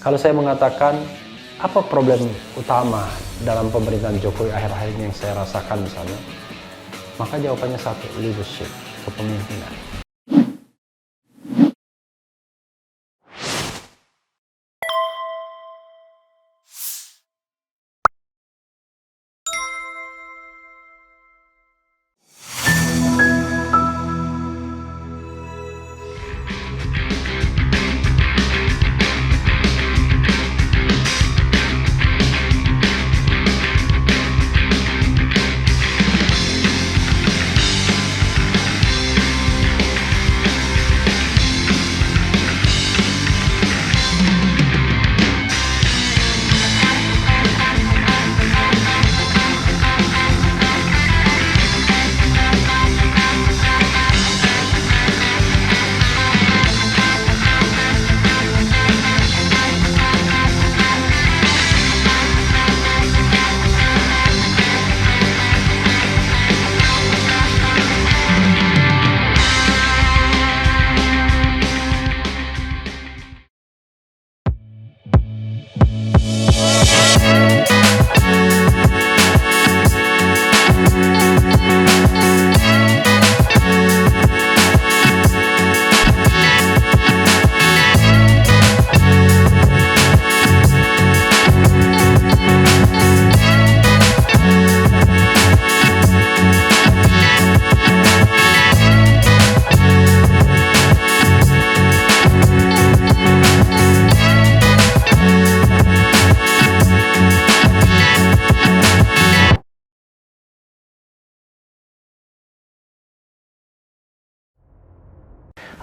Kalau saya mengatakan apa problem utama dalam pemerintahan Jokowi akhir-akhir ini yang saya rasakan misalnya, maka jawabannya satu, leadership, kepemimpinan.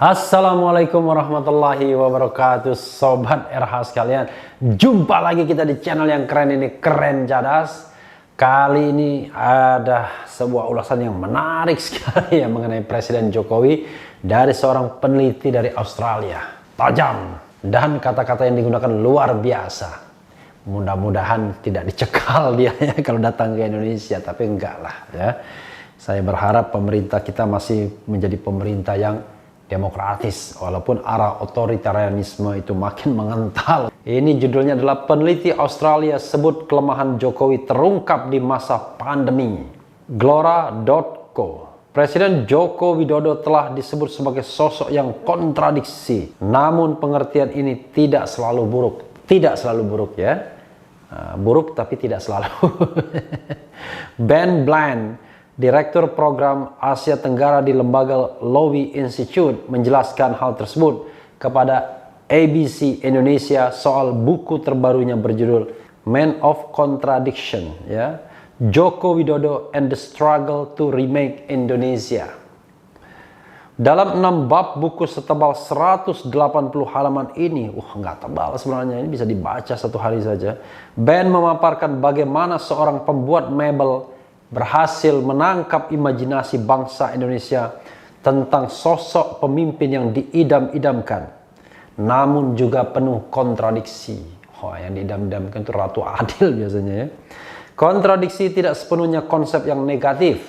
Assalamualaikum warahmatullahi wabarakatuh, Sobat RH sekalian. Jumpa lagi kita di channel yang keren ini, Keren Cadas. Kali ini ada sebuah ulasan yang menarik sekali ya mengenai Presiden Jokowi dari seorang peneliti dari Australia. Tajam dan kata-kata yang digunakan luar biasa. Mudah-mudahan tidak dicekal dia ya kalau datang ke Indonesia, tapi enggak lah ya. Saya berharap pemerintah kita masih menjadi pemerintah yang demokratis, walaupun arah otoritarianisme itu makin mengental. Ini judulnya adalah peneliti Australia sebut kelemahan Jokowi terungkap di masa pandemi. Glora.co. Presiden Joko Widodo telah disebut sebagai sosok yang kontradiksi. Namun pengertian ini tidak selalu buruk. Tidak selalu buruk ya. Buruk tapi tidak selalu. Ben Bland, Direktur Program Asia Tenggara di lembaga Lowy Institute, menjelaskan hal tersebut kepada ABC Indonesia soal buku terbarunya berjudul Man of Contradiction, ya, Joko Widodo and the Struggle to Remake Indonesia. Dalam 6 bab buku setebal 180 halaman ini, nggak tebal sebenarnya, ini bisa dibaca satu hari saja. Ben memaparkan bagaimana seorang pembuat mebel berhasil menangkap imajinasi bangsa Indonesia tentang sosok pemimpin yang diidam-idamkan, namun juga penuh kontradiksi. Yang diidam-idamkan itu Ratu Adil biasanya ya. Kontradiksi tidak sepenuhnya konsep yang negatif,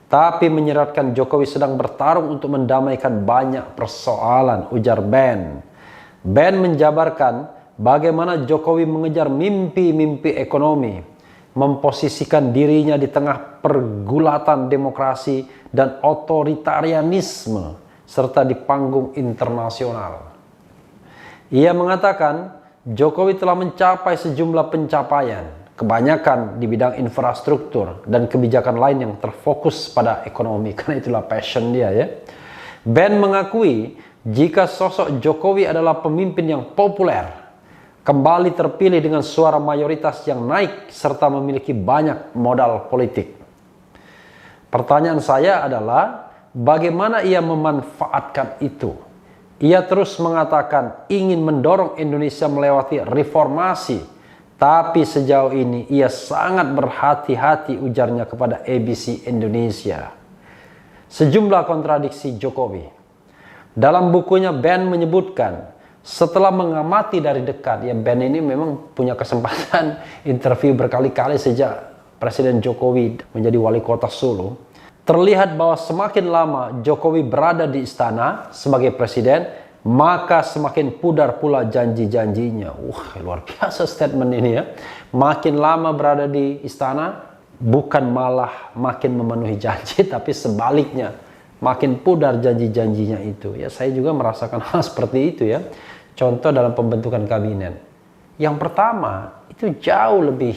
tapi menyeratkan Jokowi sedang bertarung untuk mendamaikan banyak persoalan, ujar Ben. Ben menjabarkan bagaimana Jokowi mengejar mimpi-mimpi ekonomi, memposisikan dirinya di tengah pergulatan demokrasi dan otoritarianisme, serta di panggung internasional. Ia mengatakan Jokowi telah mencapai sejumlah pencapaian, kebanyakan di bidang infrastruktur dan kebijakan lain yang terfokus pada ekonomi, karena itulah passion dia ya. Ben mengakui jika sosok Jokowi adalah pemimpin yang populer, kembali terpilih dengan suara mayoritas yang naik, serta memiliki banyak modal politik. Pertanyaan saya adalah, bagaimana ia memanfaatkan itu? Ia terus mengatakan ingin mendorong Indonesia melewati reformasi, tapi sejauh ini ia sangat berhati-hati, ujarnya kepada ABC Indonesia. Sejumlah kontradiksi Jokowi. Dalam bukunya, Ben menyebutkan, setelah mengamati dari dekat, ya Ben ini memang punya kesempatan interview berkali-kali sejak Presiden Jokowi menjadi wali kota Solo. Terlihat bahwa semakin lama Jokowi berada di istana sebagai presiden, maka semakin pudar pula janji-janjinya. Luar biasa statement ini ya. Makin lama berada di istana, bukan malah makin memenuhi janji, tapi sebaliknya, makin pudar janji-janjinya itu. Ya, saya juga merasakan hal seperti itu ya. Contoh dalam pembentukan kabinet. Yang pertama, itu jauh lebih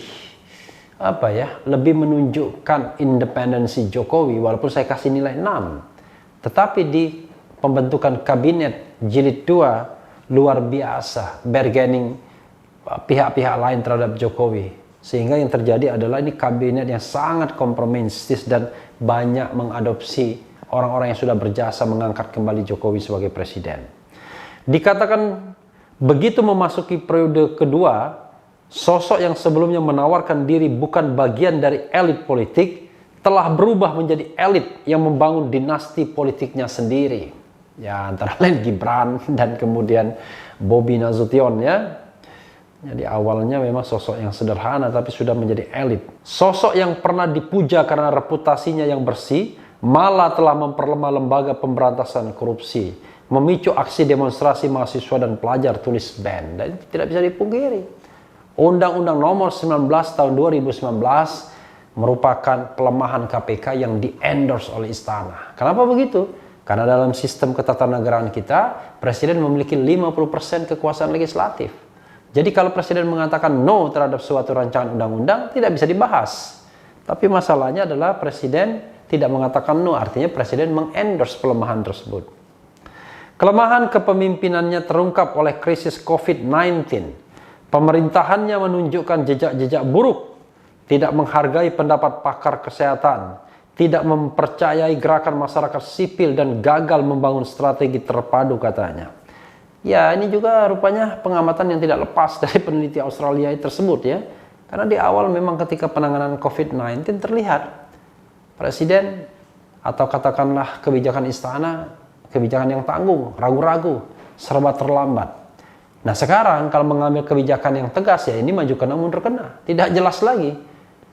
lebih menunjukkan independensi Jokowi, walaupun saya kasih nilai 6. Tetapi di pembentukan kabinet jilid 2 luar biasa bargaining pihak-pihak lain terhadap Jokowi, sehingga yang terjadi adalah ini kabinet yang sangat kompromistis dan banyak mengadopsi orang-orang yang sudah berjasa mengangkat kembali Jokowi sebagai presiden. Dikatakan begitu memasuki periode kedua, sosok yang sebelumnya menawarkan diri bukan bagian dari elit politik telah berubah menjadi elit yang membangun dinasti politiknya sendiri. Ya, antara lain Gibran dan kemudian Bobi Nasution ya. Jadi awalnya memang sosok yang sederhana tapi sudah menjadi elit. Sosok yang pernah dipuja karena reputasinya yang bersih malah telah memperlemah lembaga pemberantasan korupsi, memicu aksi demonstrasi mahasiswa dan pelajar tulis ban, dan itu tidak bisa dipungkiri. Undang-Undang Nomor 19 tahun 2019 merupakan pelemahan KPK yang di-endorse oleh istana. Kenapa begitu? Karena dalam sistem ketatanegaraan kita, presiden memiliki 50% kekuasaan legislatif. Jadi kalau presiden mengatakan no terhadap suatu rancangan undang-undang, tidak bisa dibahas. Tapi masalahnya adalah presiden tidak mengatakan no, artinya presiden mengendorse pelemahan tersebut. Kelemahan kepemimpinannya terungkap oleh krisis COVID-19. Pemerintahannya menunjukkan jejak-jejak buruk, tidak menghargai pendapat pakar kesehatan, tidak mempercayai gerakan masyarakat sipil, dan gagal membangun strategi terpadu katanya. Ya, ini juga rupanya pengamatan yang tidak lepas dari peneliti Australia tersebut ya. Karena di awal memang ketika penanganan COVID-19 terlihat presiden atau katakanlah kebijakan istana, kebijakan yang tanggung, ragu-ragu, serba terlambat. Nah sekarang kalau mengambil kebijakan yang tegas ya ini maju kena mundur kena. Tidak jelas lagi.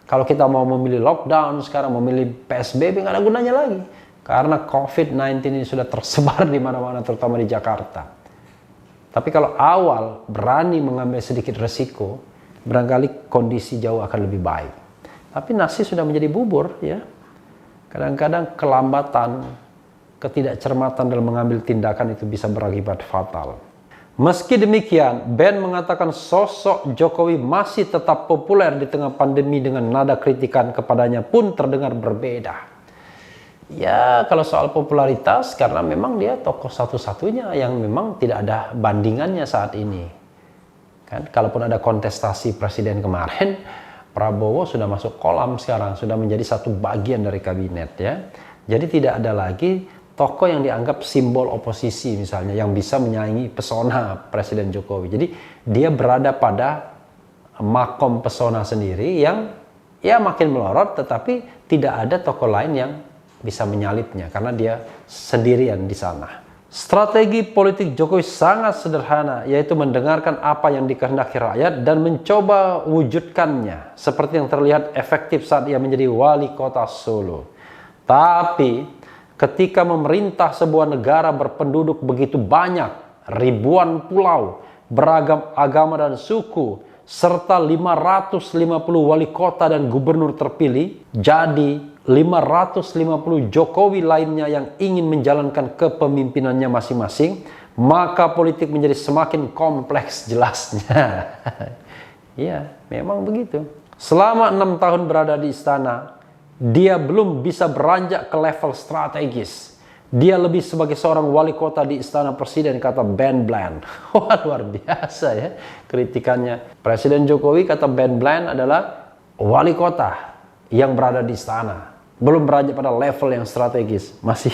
Kalau kita mau memilih lockdown sekarang, memilih PSBB nggak ada gunanya lagi. Karena COVID-19 ini sudah tersebar di mana-mana terutama di Jakarta. Tapi kalau awal berani mengambil sedikit resiko, barangkali kondisi jauh akan lebih baik. Tapi nasi sudah menjadi bubur ya. Kadang-kadang kelambatan, ketidakcermatan dalam mengambil tindakan itu bisa berakibat fatal. Meski demikian, Ben mengatakan sosok Jokowi masih tetap populer di tengah pandemi dengan nada kritikan kepadanya pun terdengar berbeda. Ya, kalau soal popularitas, karena memang dia tokoh satu-satunya yang memang tidak ada bandingannya saat ini. Kan, kalaupun ada kontestasi presiden kemarin, Prabowo sudah masuk kolam sekarang, sudah menjadi satu bagian dari kabinet ya. Jadi tidak ada lagi tokoh yang dianggap simbol oposisi misalnya yang bisa menyaingi pesona Presiden Jokowi. Jadi dia berada pada makom pesona sendiri yang ya makin melorot, tetapi tidak ada tokoh lain yang bisa menyalipnya karena dia sendirian di sana. Strategi politik Jokowi sangat sederhana, yaitu mendengarkan apa yang dikehendaki rakyat dan mencoba wujudkannya, seperti yang terlihat efektif saat ia menjadi wali kota Solo. Tapi ketika memerintah sebuah negara berpenduduk begitu banyak, ribuan pulau, beragam agama dan suku, serta 550 wali kota dan gubernur terpilih, jadi 550 Jokowi lainnya yang ingin menjalankan kepemimpinannya masing-masing, maka politik menjadi semakin kompleks jelasnya. Ya, memang begitu. Selama 6 tahun berada di istana, dia belum bisa beranjak ke level strategis. Dia lebih sebagai seorang wali kota di istana presiden, kata Ben Bland. Wah, luar biasa ya kritikannya. Presiden Jokowi, kata Ben Bland, adalah wali kota yang berada di istana. Belum beranjak pada level yang strategis. Masih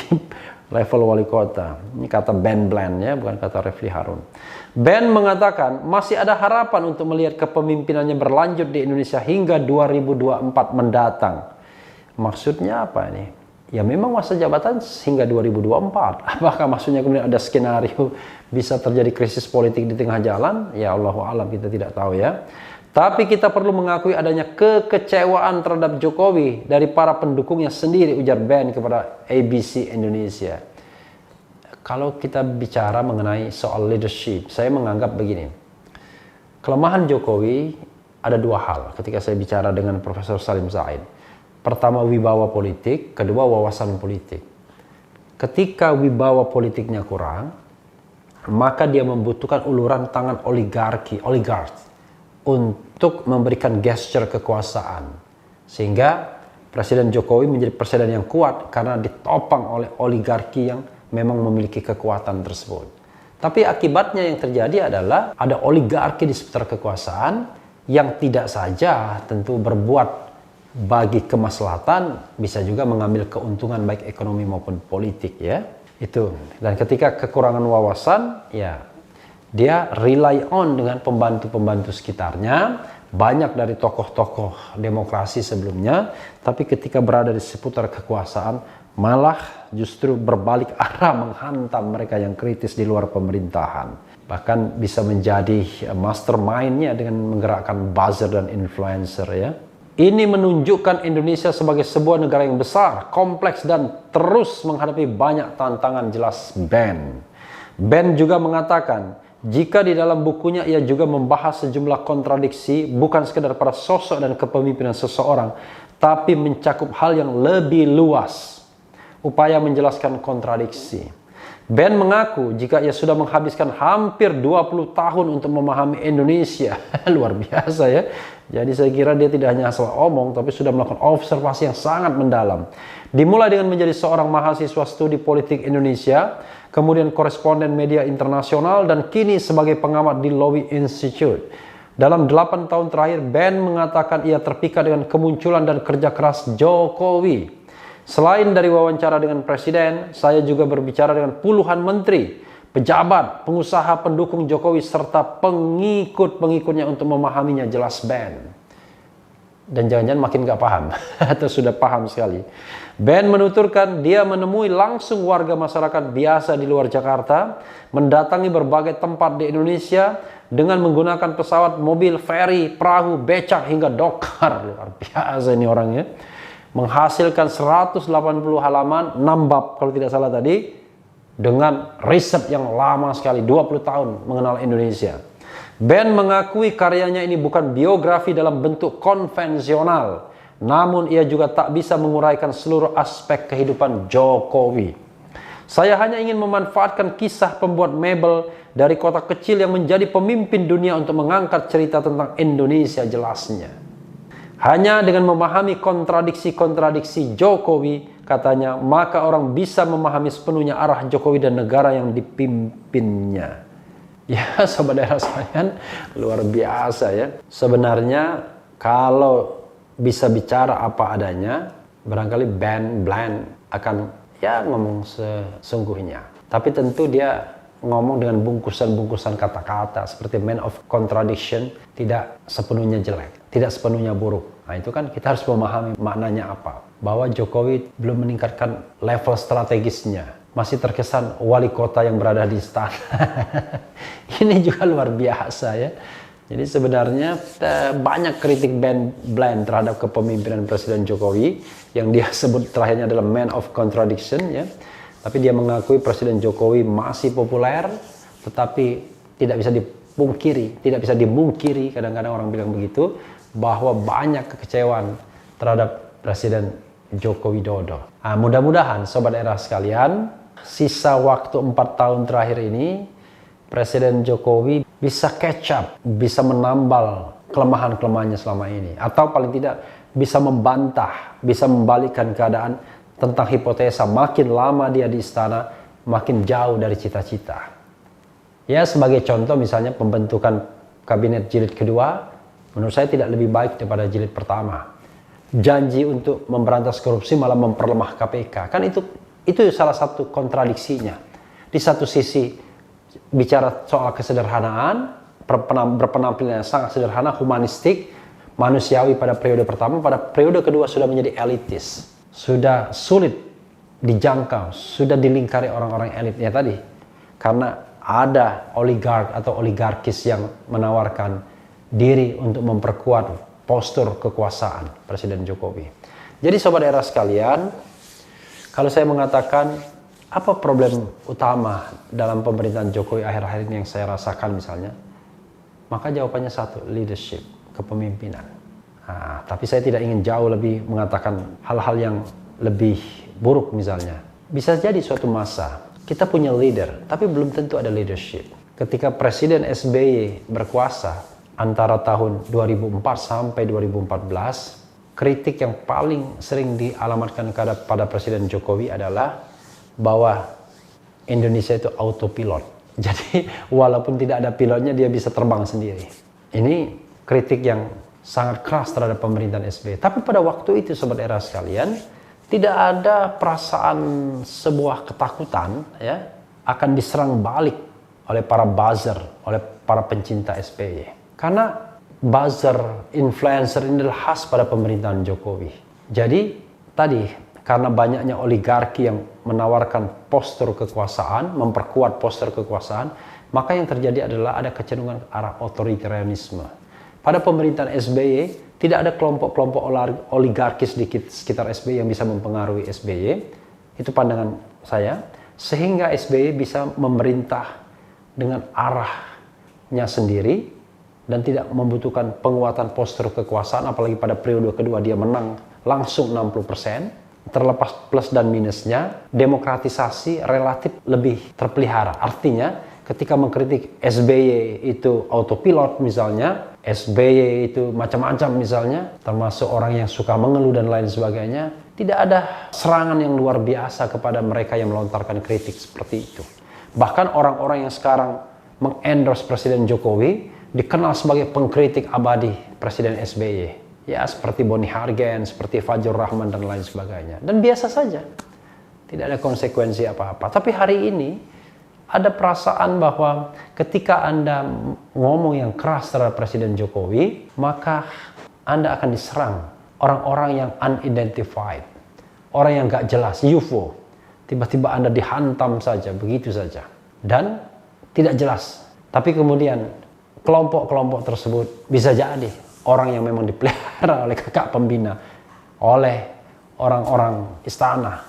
level wali kota. Ini kata Ben Bland ya, bukan kata Refli Harun. Ben mengatakan masih ada harapan untuk melihat kepemimpinannya berlanjut di Indonesia hingga 2024 mendatang. Maksudnya apa ini? Ya memang masa jabatan hingga 2024. Apakah maksudnya kemudian ada skenario bisa terjadi krisis politik di tengah jalan? Ya Allahu a'lam, kita tidak tahu ya. Tapi kita perlu mengakui adanya kekecewaan terhadap Jokowi dari para pendukungnya sendiri, ujar Ben kepada ABC Indonesia. kalau kita bicara mengenai soal leadership, saya menganggap begini. Kelemahan Jokowi ada dua hal ketika saya bicara dengan Profesor Salim Said. Pertama, wibawa politik, kedua, wawasan politik. Ketika wibawa politiknya kurang, maka dia membutuhkan uluran tangan oligark untuk memberikan gesture kekuasaan. Sehingga Presiden Jokowi menjadi presiden yang kuat karena ditopang oleh oligarki yang memang memiliki kekuatan tersebut. Tapi akibatnya yang terjadi adalah ada oligarki di sekitar kekuasaan yang tidak saja tentu berbuat bagi kemaslahatan, bisa juga mengambil keuntungan baik ekonomi maupun politik ya. Itu. Dan ketika kekurangan wawasan, ya dia rely on dengan pembantu-pembantu sekitarnya, banyak dari tokoh-tokoh demokrasi sebelumnya, tapi ketika berada di seputar kekuasaan, malah justru berbalik arah menghantam mereka yang kritis di luar pemerintahan. Bahkan bisa menjadi mastermind-nya dengan menggerakkan buzzer dan influencer ya. Ini menunjukkan Indonesia sebagai sebuah negara yang besar, kompleks, dan terus menghadapi banyak tantangan, jelas Ben. Ben juga mengatakan, jika di dalam bukunya ia juga membahas sejumlah kontradiksi, bukan sekedar pada sosok dan kepemimpinan seseorang, tapi mencakup hal yang lebih luas. Upaya menjelaskan kontradiksi. Ben mengaku jika ia sudah menghabiskan hampir 20 tahun untuk memahami Indonesia. Luar biasa ya. Jadi saya kira dia tidak hanya asal omong, tapi sudah melakukan observasi yang sangat mendalam. Dimulai dengan menjadi seorang mahasiswa studi politik Indonesia, kemudian koresponden media internasional, dan kini sebagai pengamat di Lowy Institute. Dalam 8 tahun terakhir, Ben mengatakan ia terpikat dengan kemunculan dan kerja keras Jokowi. Selain dari wawancara dengan presiden, saya juga berbicara dengan puluhan menteri, pejabat, pengusaha pendukung Jokowi, serta pengikut-pengikutnya untuk memahaminya, jelas Ben. Dan jangan-jangan makin gak paham, atau sudah paham sekali. Ben menuturkan dia menemui langsung warga masyarakat biasa di luar Jakarta, mendatangi berbagai tempat di Indonesia dengan menggunakan pesawat, mobil, feri, perahu, becak, hingga dokar. Luar biasa ini orangnya. Menghasilkan 180 halaman, 6 bab kalau tidak salah tadi, dengan riset yang lama sekali, 20 tahun mengenal Indonesia. Ben mengakui karyanya ini bukan biografi dalam bentuk konvensional, namun ia juga tak bisa menguraikan seluruh aspek kehidupan Jokowi. Saya hanya ingin memanfaatkan kisah pembuat mebel dari kota kecil yang menjadi pemimpin dunia untuk mengangkat cerita tentang Indonesia, jelasnya. Hanya dengan memahami kontradiksi-kontradiksi Jokowi, katanya, maka orang bisa memahami sepenuhnya arah Jokowi dan negara yang dipimpinnya. Ya, sobat daerah sekalian, luar biasa ya. Sebenarnya kalau bisa bicara apa adanya, barangkali Ben akan ya ngomong sesungguhnya. Tapi tentu dia ngomong dengan bungkusan-bungkusan kata-kata seperti man of contradiction, tidak sepenuhnya jelek, tidak sepenuhnya buruk. Nah itu kan kita harus memahami maknanya apa. Bahwa Jokowi belum meningkatkan level strategisnya, masih terkesan wali kota yang berada di istana. Ini juga luar biasa ya. Jadi sebenarnya banyak kritik Ben terhadap kepemimpinan Presiden Jokowi yang dia sebut terakhirnya adalah man of contradiction ya. Tapi dia mengakui Presiden Jokowi masih populer, tetapi tidak bisa dimungkiri, kadang-kadang orang bilang begitu, bahwa banyak kekecewaan terhadap Presiden Joko Widodo. Nah, mudah-mudahan sobat daerah sekalian, sisa waktu 4 tahun terakhir ini, Presiden Jokowi bisa catch up, bisa menambal kelemahan-kelemahannya selama ini. Atau paling tidak bisa membantah, bisa membalikkan keadaan tentang hipotesa makin lama dia di istana, makin jauh dari cita-cita. Ya, sebagai contoh misalnya pembentukan kabinet jilid kedua, menurut saya tidak lebih baik daripada jilid pertama. Janji untuk memberantas korupsi malah memperlemah KPK. Kan itu salah satu kontradiksinya. Di satu sisi bicara soal kesederhanaan, berpenampilan yang sangat sederhana, humanistik, manusiawi pada periode pertama, pada periode kedua sudah menjadi elitis. Sudah sulit dijangkau, sudah dilingkari orang-orang elitnya tadi. Karena ada oligark atau oligarkis yang menawarkan diri untuk memperkuat postur kekuasaan Presiden Jokowi. Jadi sobat daerah sekalian, kalau saya mengatakan Apa problem utama dalam pemerintahan Jokowi akhir-akhir ini yang saya rasakan misalnya? Maka jawabannya satu, leadership, kepemimpinan. Nah, tapi saya tidak ingin jauh lebih mengatakan hal-hal yang lebih buruk misalnya. Bisa jadi suatu masa kita punya leader, tapi belum tentu ada leadership. Ketika Presiden SBY berkuasa antara tahun 2004 sampai 2014, kritik yang paling sering dialamatkan kepada Presiden Jokowi adalah bahwa Indonesia itu autopilot. Jadi walaupun tidak ada pilotnya, dia bisa terbang sendiri. Ini kritik yang sangat keras terhadap pemerintahan SBY. Tapi pada waktu itu sobat era sekalian, tidak ada perasaan sebuah ketakutan ya akan diserang balik oleh para buzzer, oleh para pencinta SBY. Karena buzzer, influencer ini adalah khas pada pemerintahan Jokowi. Jadi tadi karena banyaknya oligarki yang menawarkan postur kekuasaan, memperkuat postur kekuasaan, maka yang terjadi adalah ada kecenderungan ke arah otoritarianisme. Pada pemerintahan SBY, tidak ada kelompok-kelompok oligarkis di sekitar SBY yang bisa mempengaruhi SBY. Itu pandangan saya. Sehingga SBY bisa memerintah dengan arahnya sendiri dan tidak membutuhkan penguatan postur kekuasaan, apalagi pada periode kedua dia menang langsung 60%. Terlepas plus dan minusnya, demokratisasi relatif lebih terpelihara. Artinya, ketika mengkritik SBY itu autopilot misalnya, SBY itu macam-macam misalnya, termasuk orang yang suka mengeluh dan lain sebagainya, tidak ada serangan yang luar biasa kepada mereka yang melontarkan kritik seperti itu. Bahkan orang-orang yang sekarang mengendorse Presiden Jokowi dikenal sebagai pengkritik abadi Presiden SBY. Ya, seperti Boni Hargen, seperti Fajrul Rahman dan lain sebagainya. Dan biasa saja. Tidak ada konsekuensi apa-apa. Tapi hari ini ada perasaan bahwa ketika Anda ngomong yang keras terhadap Presiden Jokowi, maka Anda akan diserang orang-orang yang unidentified. Orang yang gak jelas, UFO. Tiba-tiba Anda dihantam saja, begitu saja. Dan tidak jelas. Tapi kemudian kelompok-kelompok tersebut bisa jadi orang yang memang dipelihara oleh kakak pembina, oleh orang-orang istana,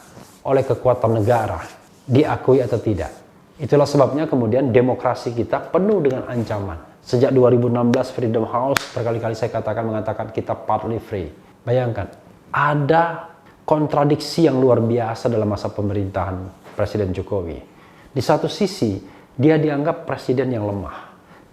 oleh kekuatan negara, diakui atau tidak. Itulah sebabnya kemudian demokrasi kita penuh dengan ancaman. Sejak 2016 Freedom House berkali-kali saya mengatakan kita partly free. Bayangkan, ada kontradiksi yang luar biasa dalam masa pemerintahan Presiden Jokowi. Di satu sisi, dia dianggap presiden yang lemah.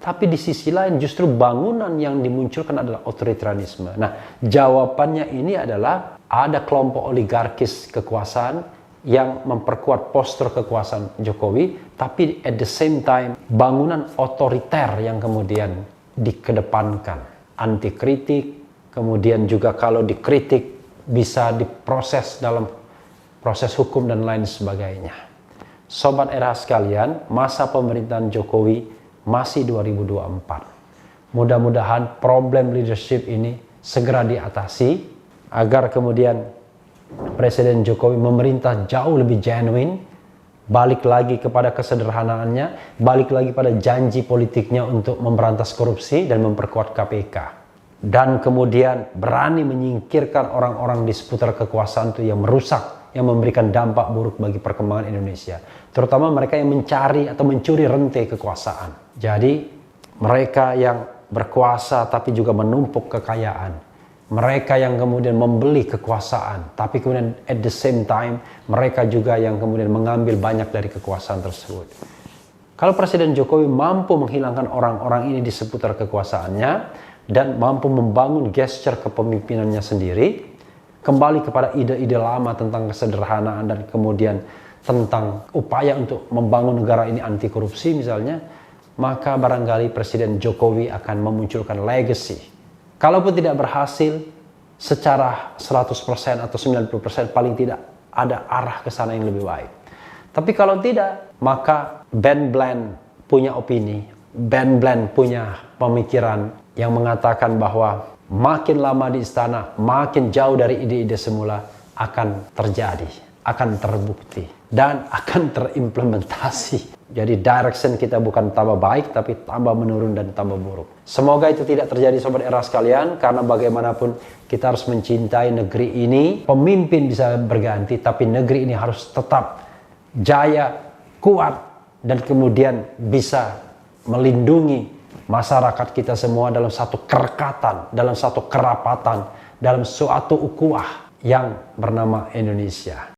Tapi di sisi lain justru bangunan yang dimunculkan adalah otoritarianisme. Nah, jawabannya ini adalah ada kelompok oligarkis kekuasaan yang memperkuat postur kekuasaan Jokowi, tapi at the same time bangunan otoriter yang kemudian dikedepankan. Anti kritik, kemudian juga kalau dikritik bisa diproses dalam proses hukum dan lain sebagainya. Sobat era sekalian, masa pemerintahan Jokowi masih 2024. Mudah-mudahan problem leadership ini segera diatasi agar kemudian Presiden Jokowi memerintah jauh lebih genuine, balik lagi kepada kesederhanaannya, balik lagi pada janji politiknya untuk memberantas korupsi dan memperkuat KPK. Dan kemudian berani menyingkirkan orang-orang di seputar kekuasaan itu yang merusak, yang memberikan dampak buruk bagi perkembangan Indonesia. Terutama mereka yang mencari atau mencuri rantai kekuasaan. Jadi mereka yang berkuasa tapi juga menumpuk kekayaan. Mereka yang kemudian membeli kekuasaan, tapi kemudian at the same time mereka juga yang kemudian mengambil banyak dari kekuasaan tersebut. Kalau Presiden Jokowi mampu menghilangkan orang-orang ini di seputar kekuasaannya dan mampu membangun gesture kepemimpinannya sendiri, kembali kepada ide-ide lama tentang kesederhanaan dan kemudian tentang upaya untuk membangun negara ini anti korupsi misalnya, maka barangkali Presiden Jokowi akan memunculkan legacy. Kalaupun tidak berhasil secara 100% atau 90%, paling tidak ada arah ke sana yang lebih baik. Tapi kalau tidak, maka Ben Bland punya opini, Ben Bland punya pemikiran yang mengatakan bahwa makin lama di istana, makin jauh dari ide-ide semula akan terjadi, akan terbukti, dan akan terimplementasi. Jadi direction kita bukan tambah baik, tapi tambah menurun dan tambah buruk. Semoga itu tidak terjadi sobat era sekalian, karena bagaimanapun kita harus mencintai negeri ini. Pemimpin bisa berganti, tapi negeri ini harus tetap jaya, kuat, dan kemudian bisa melindungi masyarakat kita semua dalam satu kerekatan, dalam satu kerapatan, dalam suatu ukhuwah yang bernama Indonesia.